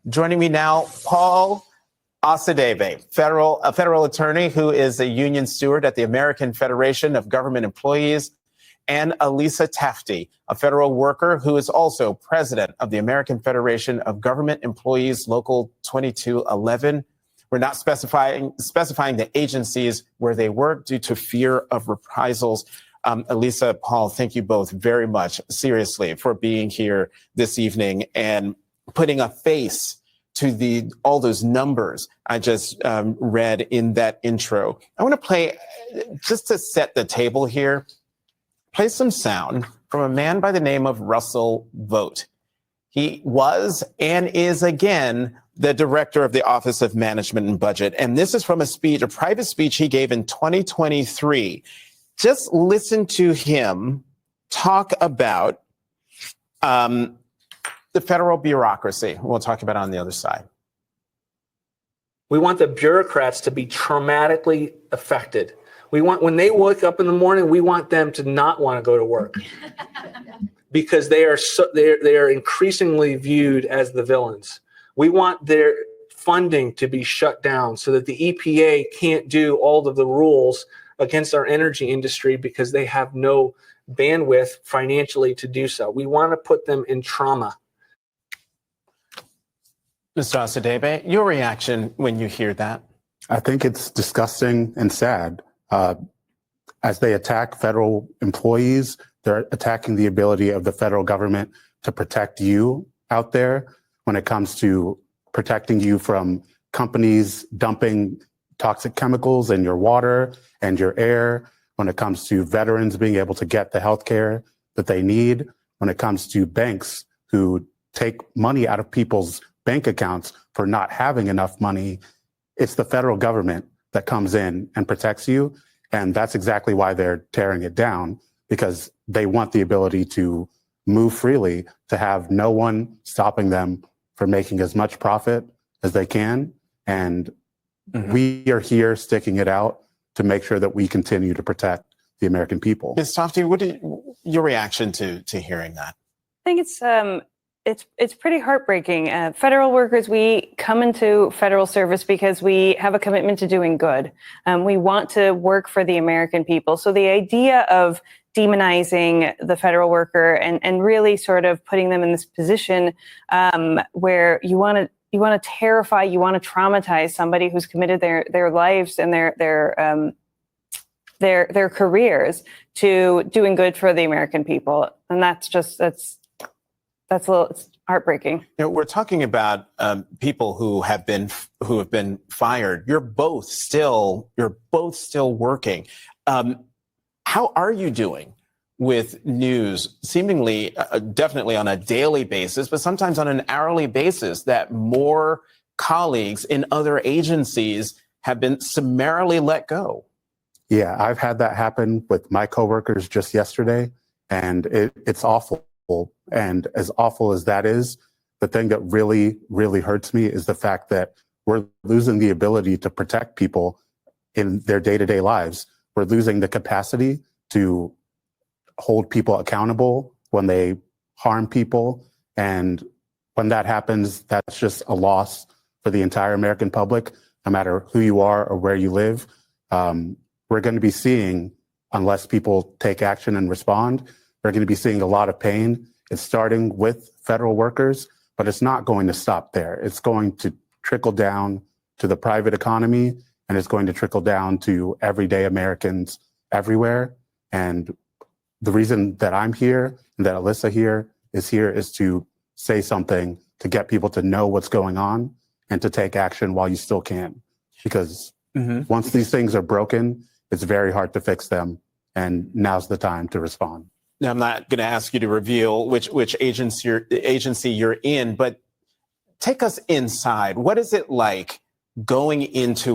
Joining me now, Paul Osadebe, a federal attorney who is a union steward at the American Federation of Government Employees, and Alisa Tafti, a federal worker who is also president of the American Federation of Government Employees Local 2211. We're not specifying the agencies where they work due to fear of reprisals. Alisa, Paul, thank you both very much, seriously, for being here this evening and putting a face to all those numbers I just read in that intro. I want to play, just to set the table here, play some sound from a man by the name of Russell Vought. He was and is again the director of the Office of Management and Budget. And this is from a private speech he gave in 2023. Just listen to him talk about the federal bureaucracy. We'll talk about it on the other side. We want the bureaucrats to be traumatically affected. We want, when they wake up in the morning, we want them to not want to go to work because they are increasingly viewed as the villains. We want their funding to be shut down so that the EPA can't do all of the rules against our energy industry because they have no bandwidth financially to do so. We want to put them in trauma. Mr. Osadebe, your reaction when you hear that? I think it's disgusting and sad. As they attack federal employees, they're attacking the ability of the federal government to protect you out there when it comes to protecting you from companies dumping toxic chemicals in your water and your air, when it comes to veterans being able to get the health care that they need, when it comes to banks who take money out of people's bank accounts for not having enough money. It's the federal government that comes in and protects you. And that's exactly why they're tearing it down, because they want the ability to move freely, to have no one stopping them from making as much profit as they can. And we are here sticking it out to make sure that we continue to protect the American people. Ms. Tafti, what is your reaction to hearing that? I think it's pretty heartbreaking. Federal workers, we come into federal service because we have a commitment to doing good. We want to work for the American people. So the idea of demonizing the federal worker and really sort of putting them in this position where you want to terrify, you want to traumatize somebody who's committed their lives and their careers to doing good for the American people, and that's it's heartbreaking. You know, we're talking about people who have been fired. You're both still working. How are you doing with news, seemingly, definitely on a daily basis, but sometimes on an hourly basis, that more colleagues in other agencies have been summarily let go? Yeah, I've had that happen with my coworkers just yesterday, and it's awful. And as awful as that is, the thing that really, really hurts me is the fact that we're losing the ability to protect people in their day-to-day lives. We're losing the capacity to hold people accountable when they harm people. And when that happens, that's just a loss for the entire American public, no matter who you are or where you live. We're going to be seeing, unless people take action and respond, we're going to be seeing a lot of pain. It's starting with federal workers, but it's not going to stop there. It's going to trickle down to the private economy, and it's going to trickle down to everyday Americans everywhere. And the reason that I'm here and that Alisa is to say something, to get people to know what's going on and to take action while you still can. Because once these things are broken, it's very hard to fix them. And now's the time to respond. Now, I'm not going to ask you to reveal which agency you're in, but take us inside. What is it like going into